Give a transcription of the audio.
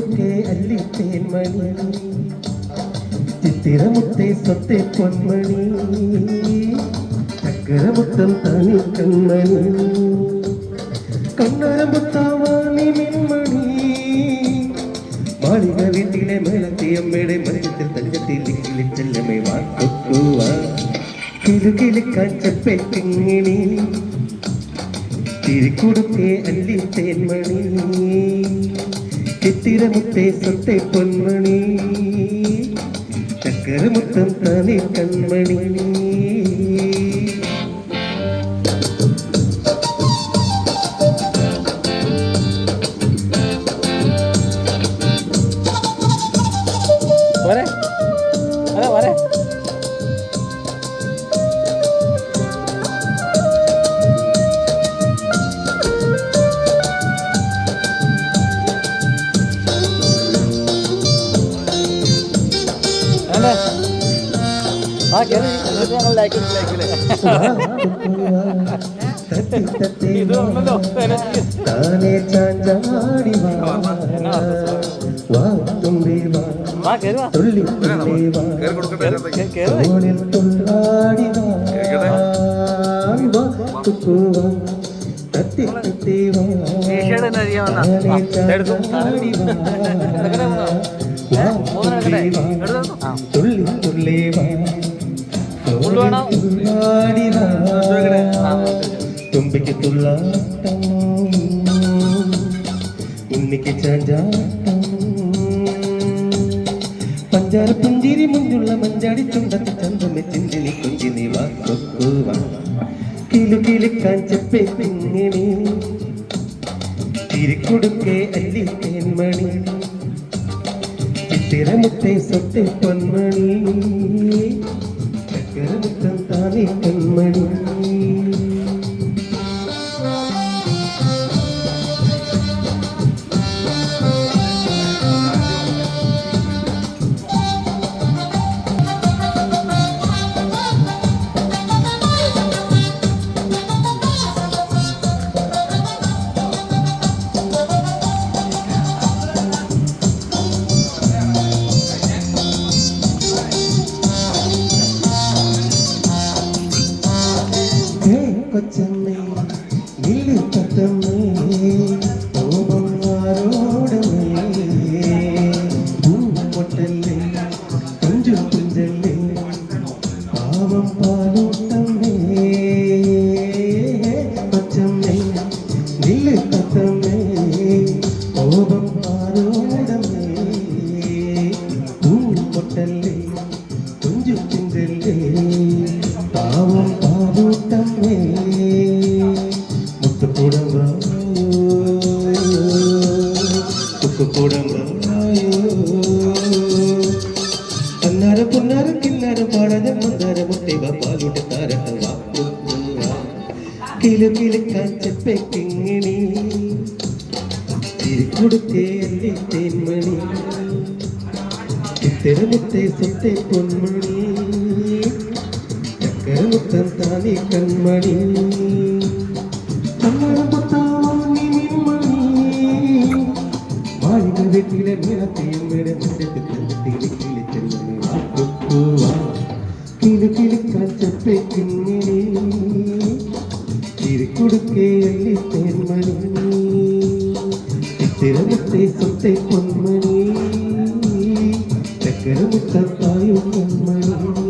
കൊടുക്കേ അല്ലി തേന്മണി ചിത്തിരമുത്തേ സ്വത്തെ പൊന്മണി ചക്കരമുത്തം തനി കൺമണി കണ്ണരമുത്താവാണി മിന്മണി മാളിക വീട്ടിലെ മേളത്തിയമ്മയുടെ മഞ്ചത്തിൽ തഞ്ചത്തിൽ കിളിച്ചെല്ലമേ വാക്കുവാ കിലുകിലുക്കാൻ ചെപ്പേക്കിങ്ങിണി തിരിക്കൊടുക്കേ അല്ലി തേന്മണി ചിത്തിരമുത്തേ സ്വത്തെ പൊന്മണി ചക്കരമുത്തം തനി കൺമണി താനേ ചാഞ്ചാടി വാ തുമ്പി വാ തുള്ളി തോണിൽ തുള്ളാടി വാ തുക്കുവാ തത്തി തത്തി വാ താനേ ചാഞ്ചാടി വാ തുള്ളി തുള്ളി വാ തുമ്പിക്ക് തുള്ളാട്ടം ഉണ്ണിക്ക് ചാഞ്ചാട്ടം പഞ്ചാര പുഞ്ചിരി മുഞ്ചുള്ള മഞ്ചാടി ചുണ്ടത്ത് ചന്തമെ ചിന്തിനി കുഞ്ചിനി വാക്കുവാ കിലു കിലുക്കാൻ ചെപ്പേ പിങ്ങിണി തിരിക്കൊടുക്കേ അല്ലി തേന്മണി ചിത്തിരമുത്തേ സ്വത്തെ പൊന്മണി ചക്കരമുത്തം താനേ കൺമണി കൊച്ചമ്മേ നില്ലു തത്തമ്മേ ഓമമാരോടമേ പൊട്ടല്ലേ കുഞ്ചു കുഞ്ചല്ലേ പാവം പാലൂട്ടമ്മേ കൊച്ചമ്മേ നില്ലു തത്തമ്മേ ഓമമാരോടമേ പൊട്ടല്ലേ കുഞ്ചു കുഞ്ചല്ലേ പാവം പാലൂട്ടമ്മേ അന്നാര പൊന്നാര കിന്നാര പാടക മന്ദാര മുട്ടൈവ പാലൂട്ട താരട്ട കിലു കിലുക്കാൻ ചെപ്പേ കിങ്ങിണി തിരിക്കൊടുക്കേ അല്ലി തേന്മണി ചിത്തിരമുത്തേ സ്വത്തെ പൊന്മണി ചക്കരമുത്തം താനേ കൺമണി വീട്ടിലെ മേളത്തിയമ്മയുടെ മുറ്റത്തിൽ കിലു കിലുക്കാൻ ചെപ്പേ കിങ്ങിണി തിരിക്കൊടുക്കേ അല്ലി തേന്മണി ചിത്തിരമുത്തേ സ്വത്തെ പൊന്മണി ചക്കരമുത്തം താനേ കൺമണി